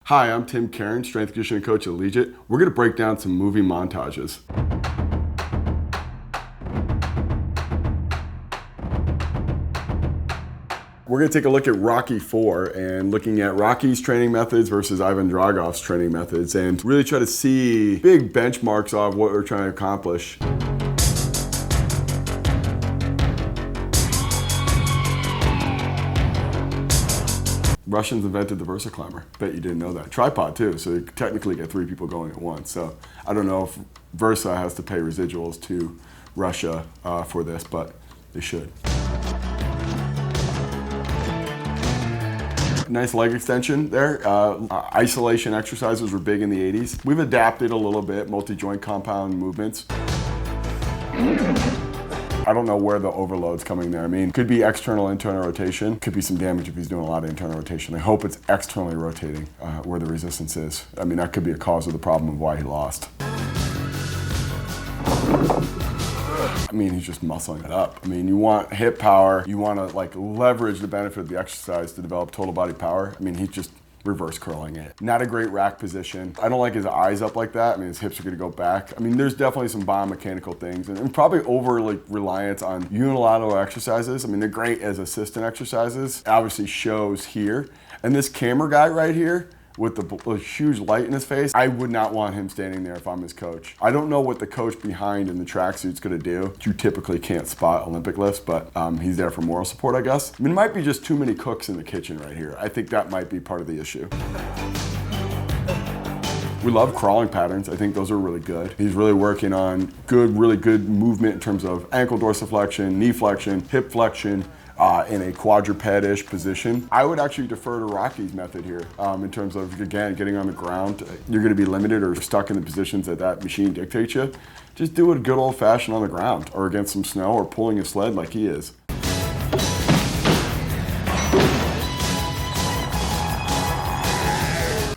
Hi, I'm Tim Caron, strength conditioning coach at Allegiant. We're going to break down some movie montages. We're going to take a look at Rocky IV and looking at Rocky's training methods versus Ivan Dragov's training methods and really try to see big benchmarks of what we're trying to accomplish. Russians invented the Versa climber. Bet you didn't know that. Tripod too, so you technically get 3 people going at once. So I don't know if Versa has to pay residuals to Russia for this, but they should. Nice leg extension there. Isolation exercises were big in the 80s. We've adapted a little bit, multi-joint compound movements. I don't know where the overload's coming there. I mean, could be external, internal rotation. Could be some damage if he's doing a lot of internal rotation. I hope it's externally rotating where the resistance is. I mean, that could be a cause of the problem of why he lost. I mean, he's just muscling it up. I mean, you want hip power. You want to like leverage the benefit of the exercise to develop total body power. I mean, he's just reverse curling it. Not a great rack position. I don't like his eyes up like that. I mean, his hips are gonna go back. I mean, there's definitely some biomechanical things and probably over like reliance on unilateral exercises. I mean, they're great as assistant exercises. It obviously shows here. And this camera guy right here, with the huge light in his face, I would not want him standing there if I'm his coach. I don't know what the coach behind in the tracksuit's gonna do. You typically can't spot Olympic lifts, but he's there for moral support, I guess. I mean, it might be just too many cooks in the kitchen right here. I think that might be part of the issue. We love crawling patterns. I think those are really good. He's really working on really good movement in terms of ankle dorsiflexion, knee flexion, hip flexion, in a quadruped-ish position. I would actually defer to Rocky's method here in terms of, again, getting on the ground. You're gonna be limited or stuck in the positions that machine dictates you. Just do it good old-fashioned on the ground or against some snow or pulling a sled like he is.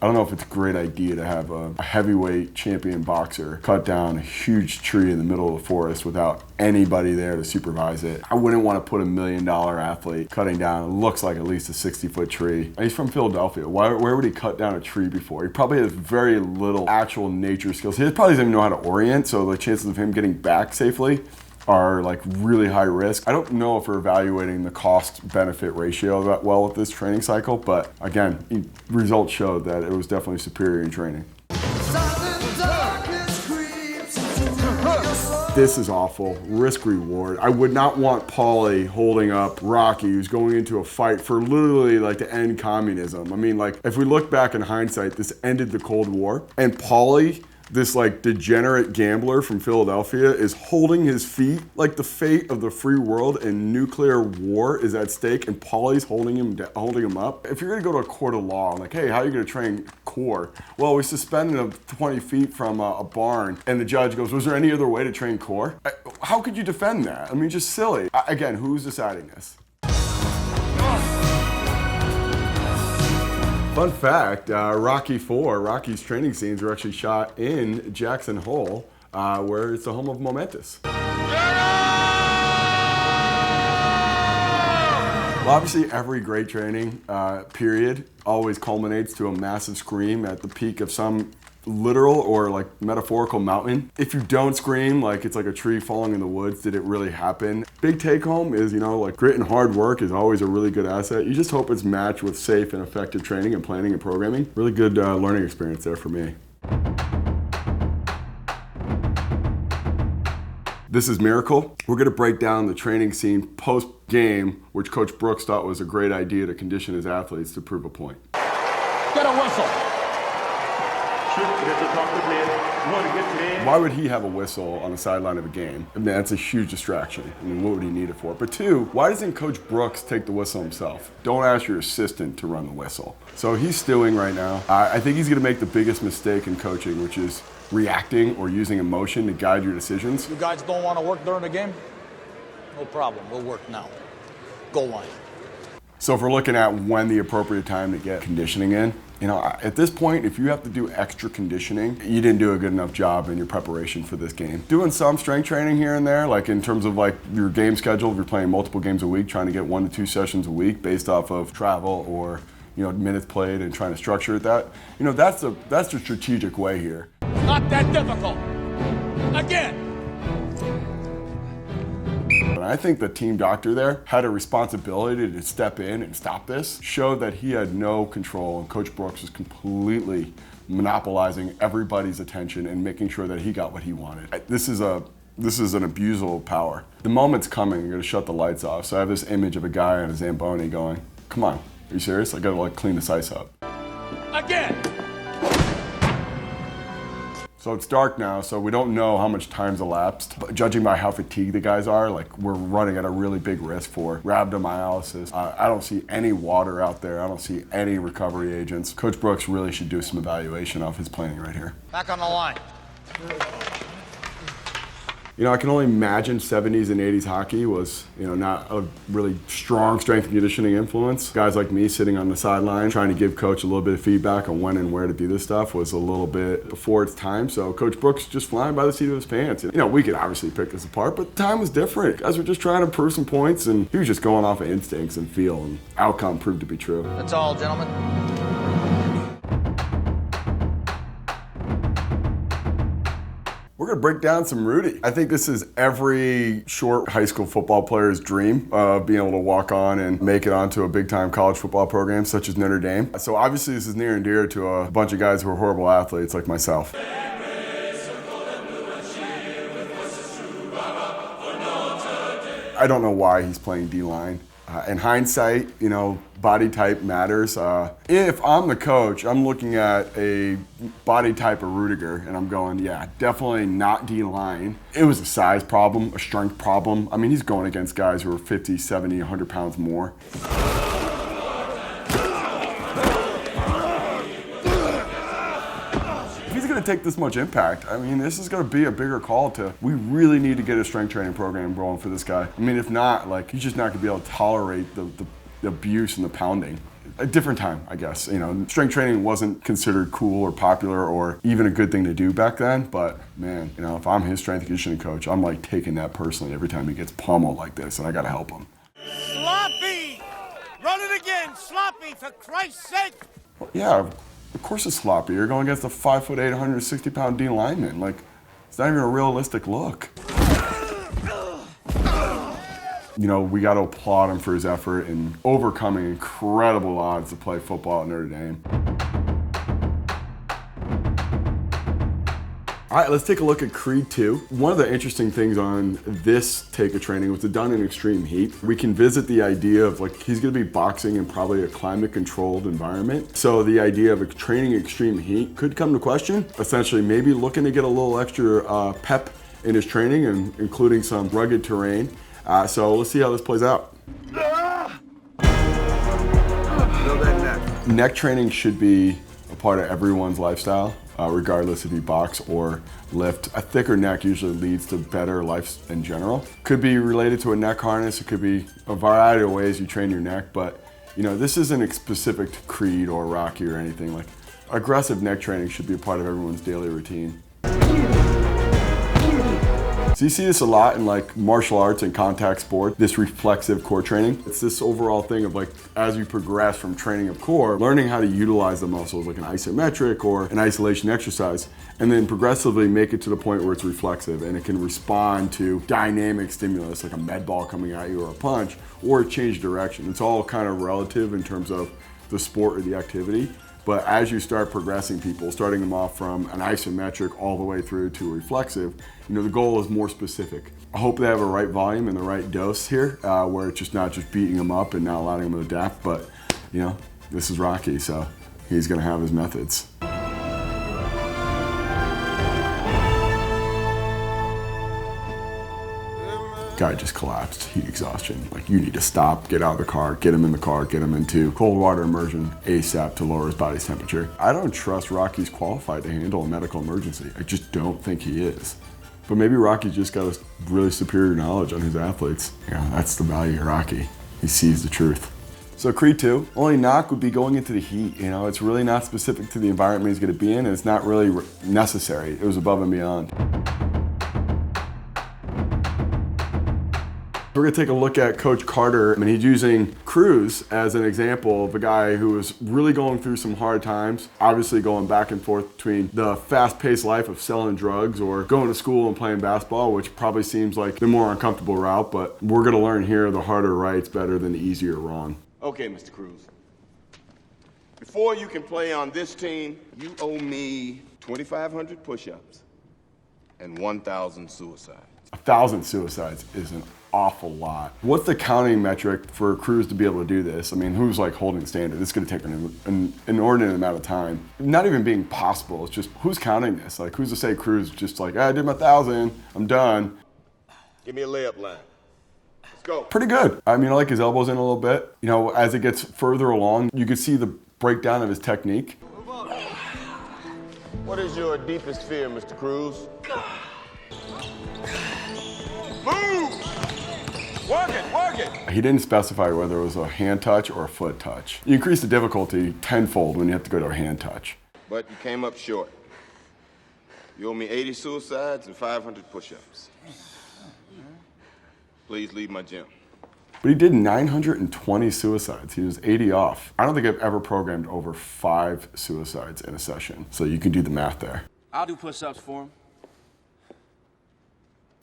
I don't know if it's a great idea to have a heavyweight champion boxer cut down a huge tree in the middle of the forest without anybody there to supervise it. I wouldn't want to put $1 million athlete cutting down, it looks like at least a 60-foot tree. And he's from Philadelphia. Where would he cut down a tree before? He probably has very little actual nature skills. He probably doesn't even know how to orient, so the chances of him getting back safely are like really high risk. I don't know if we're evaluating the cost-benefit ratio that well with this training cycle, but again, results showed that it was definitely superior in training. This is awful, risk reward. I would not want Paulie holding up Rocky, who's going into a fight for literally like to end communism. I mean, like if we look back in hindsight, this ended the Cold War, and Paulie, this like degenerate gambler from Philadelphia, is holding his feet like the fate of the free world and nuclear war is at stake, and Paulie's holding him up. If you're gonna go to a court of law, like, hey, how are you gonna train core? Well, we suspended him 20 feet from a barn, and the judge goes, was there any other way to train core? How could you defend that? I mean, just silly. Again, who's deciding this? Fun fact, Rocky IV, Rocky's training scenes were actually shot in Jackson Hole, where it's the home of Momentous. Well, obviously every great training period always culminates to a massive scream at the peak of some literal or like metaphorical mountain. If you don't scream like it's like a tree falling in the woods, did it really happen? Big take home is, you know, like grit and hard work is always a really good asset. You just hope it's matched with safe and effective training and planning and programming. Really good learning experience there for me. This is Miracle. We're gonna break down the training scene post-game, which Coach Brooks thought was a great idea to condition his athletes to prove a point. Get a whistle. Why would he have a whistle on the sideline of a game? I mean, that's a huge distraction. I mean, what would he need it for? But two, why doesn't Coach Brooks take the whistle himself? Don't ask your assistant to run the whistle. So he's stewing right now. I think he's gonna make the biggest mistake in coaching, which is reacting or using emotion to guide your decisions. You guys don't want to work during the game? No problem, we'll work now. Goal line. So if we're looking at when the appropriate time to get conditioning in, you know, at this point, if you have to do extra conditioning, you didn't do a good enough job in your preparation for this game. Doing some strength training here and there, like in terms of like your game schedule, if you're playing multiple games a week, trying to get 1 to 2 sessions a week based off of travel or minutes played and trying to structure it that. That's the strategic way here. Not that difficult. Again. And I think the team doctor there had a responsibility to step in and stop this, showed that he had no control, and Coach Brooks was completely monopolizing everybody's attention and making sure that he got what he wanted. This is an abusal of power. The moment's coming, you're gonna shut the lights off. So I have this image of a guy on a Zamboni going, come on, are you serious? I gotta clean this ice up. Again. So it's dark now, so we don't know how much time's elapsed. But judging by how fatigued the guys are, we're running at a really big risk for rhabdomyolysis. I don't see any water out there. I don't see any recovery agents. Coach Brooks really should do some evaluation of his planning right here. Back on the line. I can only imagine 70s and 80s hockey was, not a really strong strength and conditioning influence. Guys like me sitting on the sideline trying to give Coach a little bit of feedback on when and where to do this stuff was a little bit before its time. So Coach Brooks just flying by the seat of his pants. We could obviously pick this apart, but the time was different. Guys were just trying to prove some points, and he was just going off of instincts and feel, and outcome proved to be true. That's all, gentlemen. We're gonna break down some Rudy. I think this is every short high school football player's dream of being able to walk on and make it onto a big time college football program such as Notre Dame. So obviously this is near and dear to a bunch of guys who are horrible athletes like myself. I don't know why he's playing D-line. In hindsight, body type matters. If I'm the coach, I'm looking at a body type of Rudiger, and I'm going, yeah, definitely not D-line. It was a size problem, a strength problem. I mean, he's going against guys who are 50, 70, 100 pounds more. To take this much impact, this is going to be a bigger call we really need to get a strength training program going for this guy. If not, he's just not going to be able to tolerate the abuse and the pounding. A different time, I guess. Strength training wasn't considered cool or popular or even a good thing to do back then, but man, if I'm his strength and conditioning coach, I'm taking that personally every time he gets pummeled like this, and I got to help him. Sloppy! Run it again, sloppy, for Christ's sake! Well, yeah. Of course it's sloppy. You're going against a 5'8", 160-pound D lineman. It's not even a realistic look. We got to applaud him for his effort in overcoming incredible odds to play football at Notre Dame. All right, let's take a look at Creed 2. One of the interesting things on this take of training was done in extreme heat. We can visit the idea of he's gonna be boxing in probably a climate controlled environment. So the idea of training in extreme heat could come to question. Essentially, maybe looking to get a little extra pep in his training, and including some rugged terrain. So let's see how this plays out. Neck training should be a part of everyone's lifestyle. Regardless if you box or lift. A thicker neck usually leads to better life in general. Could be related to a neck harness, it could be a variety of ways you train your neck, but this isn't specific to Creed or Rocky or anything. Aggressive neck training should be a part of everyone's daily routine. So you see this a lot in martial arts and contact sport, this reflexive core training. It's this overall thing of as you progress from training of core, learning how to utilize the muscles like an isometric or an isolation exercise, and then progressively make it to the point where it's reflexive and it can respond to dynamic stimulus like a med ball coming at you or a punch, or change direction. It's all kind of relative in terms of the sport or the activity. But as you start progressing people, starting them off from an isometric all the way through to reflexive, the goal is more specific. I hope they have a right volume and the right dose here, where it's just not just beating them up and not allowing them to adapt, but this is Rocky, so he's gonna have his methods. Guy just collapsed, heat exhaustion. You need to stop, get out of the car, get him in the car, get him into cold water immersion ASAP to lower his body's temperature. I don't trust Rocky's qualified to handle a medical emergency. I just don't think he is. But maybe Rocky just got a really superior knowledge on his athletes. That's the value of Rocky. He sees the truth. So Creed 2, only knock would be going into the heat. It's really not specific to the environment he's gonna be in, and it's not really necessary. It was above and beyond. We're gonna take a look at Coach Carter. I mean, he's using Cruz as an example of a guy who was really going through some hard times, obviously going back and forth between the fast-paced life of selling drugs or going to school and playing basketball, which probably seems like the more uncomfortable route, but we're gonna learn here the harder right's better than the easier wrong. Okay, Mr. Cruz. Before you can play on this team, you owe me 2,500 push-ups and 1,000 suicides. 1,000 suicides is an awful lot. What's the counting metric for Cruz to be able to do this? I mean, who's like holding standard? This is gonna take an inordinate amount of time. Not even being possible, it's just who's counting this? Like, who's to say Cruz just like, I did my 1,000, I'm done. Give me a layup line. Let's go. Pretty good. I mean, I like his elbows in a little bit. You know, as it gets further along, you can see the breakdown of his technique. What is your deepest fear, Mr. Cruz? Move! Work it, work it! He didn't specify whether it was a hand touch or a foot touch. You increase the difficulty tenfold when you have to go to a hand touch. But you came up short. You owe me 80 suicides and 500 push-ups. Please leave my gym. But he did 920 suicides. He was 80 off. I don't think I've ever programmed over 5 suicides in a session. So you can do the math there. I'll do push-ups for him.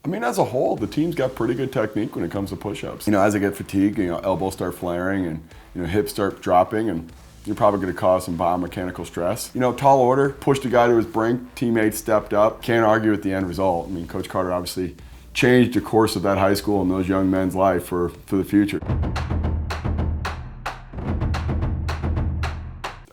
I mean, as a whole, the team's got pretty good technique when it comes to push-ups. You know, as they get fatigued, you know, elbows start flaring and, you know, hips start dropping, and you're probably going to cause some biomechanical stress. You know, tall order, pushed a guy to his brink, teammates stepped up. Can't argue with the end result. I mean, Coach Carter obviously changed the course of that high school and those young men's life for the future.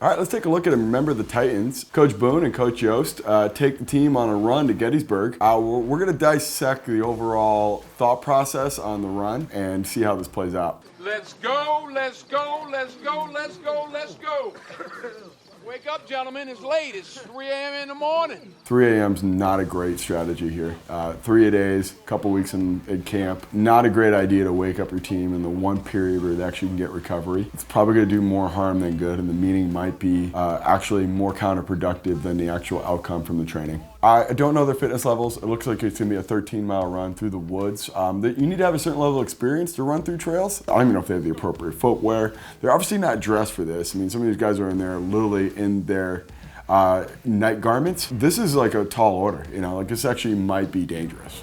All right, let's take a look at him. Remember the Titans. Coach Boone and Coach Yost take the team on a run to Gettysburg. We're gonna dissect the overall thought process on the run and see how this plays out. Let's go, let's go, let's go, let's go, let's go. Wake up, gentlemen, it's late. It's 3 a.m. in the morning. 3 a.m.'s not a great strategy here. 3-a-days, couple weeks in camp. Not a great idea to wake up your team in the one period where they actually can get recovery. It's probably gonna do more harm than good, and the meeting might be actually more counterproductive than the actual outcome from the training. I don't know their fitness levels. It looks like it's gonna be a 13-mile run through the woods. You need to have a certain level of experience to run through trails. I don't even know if they have the appropriate footwear. They're obviously not dressed for this. I mean, some of these guys are in there literally in their night garments. This is like a tall order, you know, like this actually might be dangerous.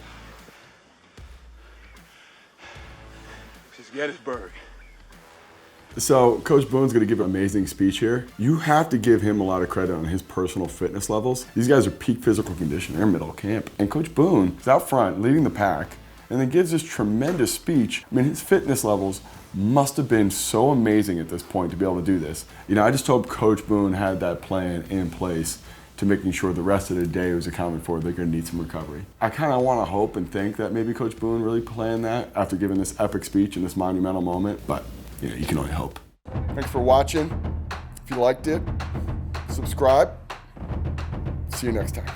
This is Gettysburg. So Coach Boone's gonna give an amazing speech here. You have to give him a lot of credit on his personal fitness levels. These guys are peak physical condition, they're middle of camp. And Coach Boone is out front leading the pack and then gives this tremendous speech. I mean, his fitness levels must have been so amazing at this point to be able to do this. You know, I just hope Coach Boone had that plan in place to making sure the rest of the day was accounted for. They're gonna need some recovery. I kind of want to hope and think that maybe Coach Boone really planned that after giving this epic speech in this monumental moment, but you know, you can only hope. Thanks for watching. If you liked it, subscribe. See you next time.